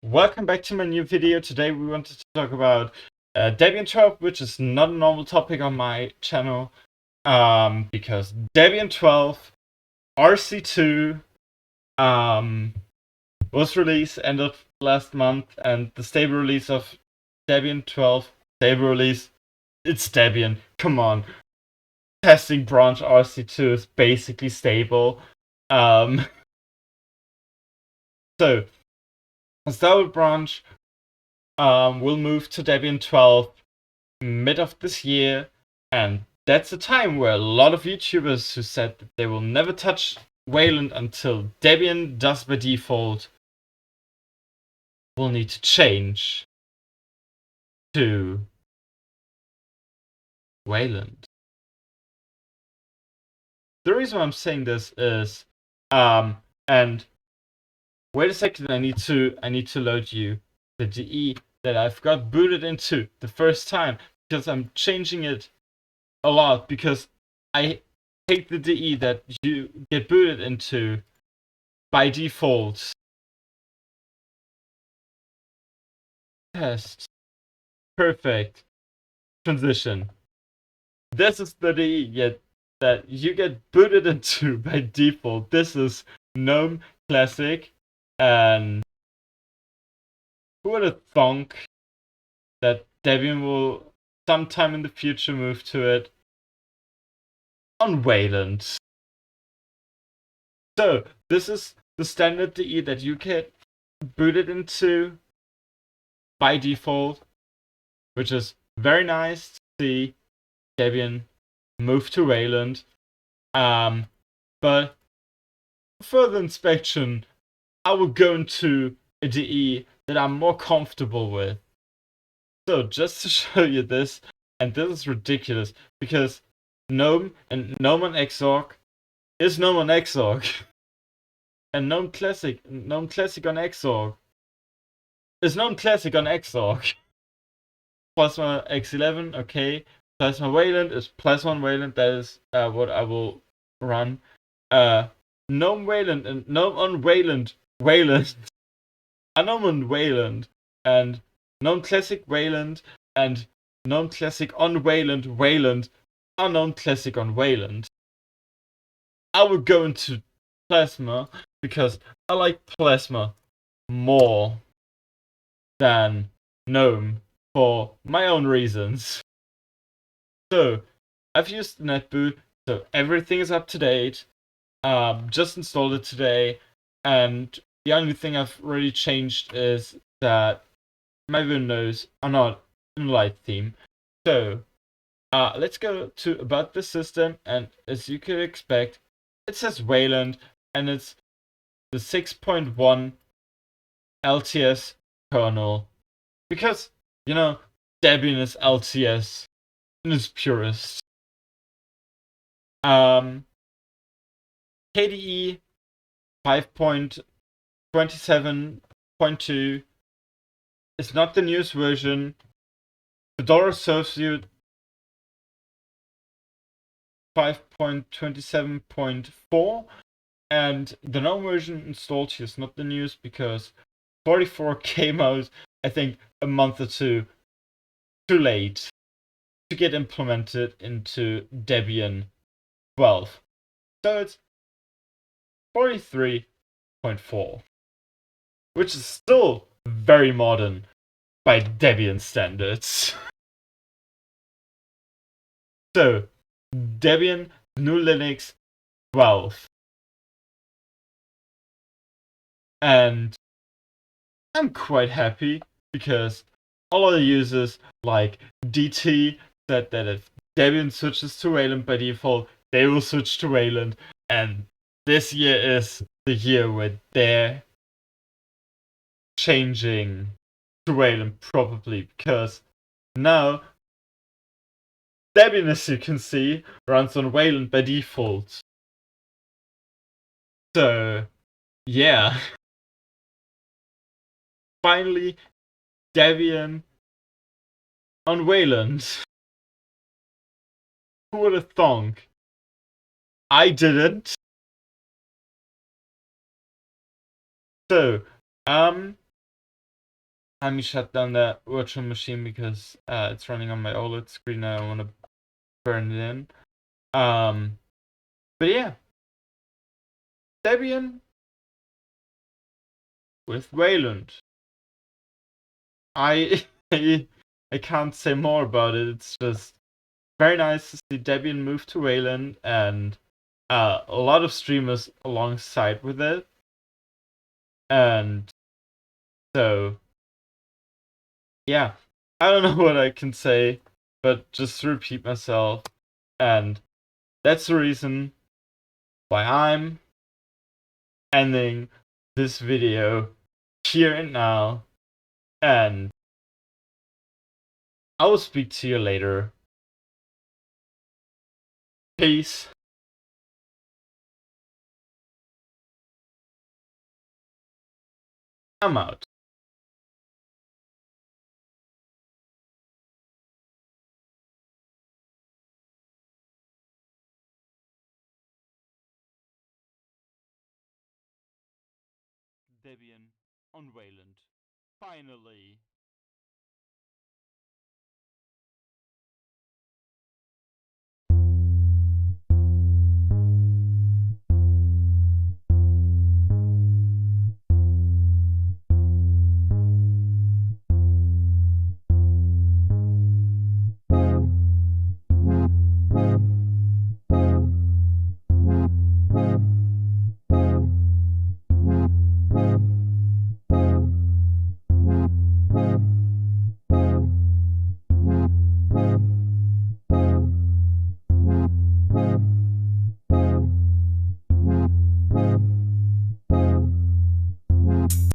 Welcome back to my new video. Today we wanted to talk about Debian 12, which is not a normal topic on my channel, because Debian 12 RC2 was released end of last month, and the stable release of Debian 12 stable release, it's Debian. Come on, testing branch RC2 is basically stable. So a stable branch will move to Debian 12 mid of this year, and that's a time where a lot of YouTubers who said that they will never touch Wayland until Debian does by default will need to change to Wayland. The reason why I'm saying this is, and wait a second, I need to load you the DE that I've got booted into the first time, because I'm changing it a lot, because I hate the DE that you get booted into by default. Test. Perfect. Transition. This is the DE that you get booted into by default. This is Gnome Classic, and who would have thunk that Debian will sometime in the future move to it on Wayland. So this is the standard DE that you get booted into by default, which is very nice to see Debian move to Wayland. But for further inspection, I will go into a DE that I'm more comfortable with. So just to show you this, and this is ridiculous, because Gnome and Gnome on Xorg is Gnome on Xorg. And Gnome Classic on Xorg is Gnome Classic on Xorg. Plasma X11, okay. Plasma Wayland is Plasma on Wayland. That is what I will run. Gnome Wayland and Gnome on Wayland. Gnome on Wayland and Gnome Classic Wayland and Gnome Classic on Wayland. Gnome Classic on Wayland. I will go into Plasma because I like Plasma more than Gnome for my own reasons. So I've used NetBoot, so everything is up to date. Just installed it today, and the only thing I've really changed is that my windows are not in light theme. So let's go to about the system, and as you could expect, it says Wayland, and it's the 6.1 LTS kernel, because Debian is LTS in its purest. KDE 5.27.2 is not the newest version. Fedora serves you 5.27.4, and the GNOME version installed here is not the newest because 44 came out, I think, a month or two too late to get implemented into Debian 12. So it's 43.4, which is still very modern by Debian standards. So, Debian GNU Linux 12. And I'm quite happy because all other users like DT said that if Debian switches to Wayland by default, they will switch to Wayland, and this year is the year where they're changing to Wayland, probably because now Debian, as you can see, runs on Wayland by default. So yeah, finally Debian on Wayland. Who would have thunk? I didn't. So let me shut down that virtual machine because it's running on my OLED screen and I want to burn it in. But yeah, Debian with Wayland. I I can't say more about it. It's just very nice to see Debian move to Wayland and a lot of streamers alongside with it. And so, yeah, I don't know what I can say, but just to repeat myself. And that's the reason why I'm ending this video here and now. And I will speak to you later. Peace. I'm out. Debian on Wayland. Finally.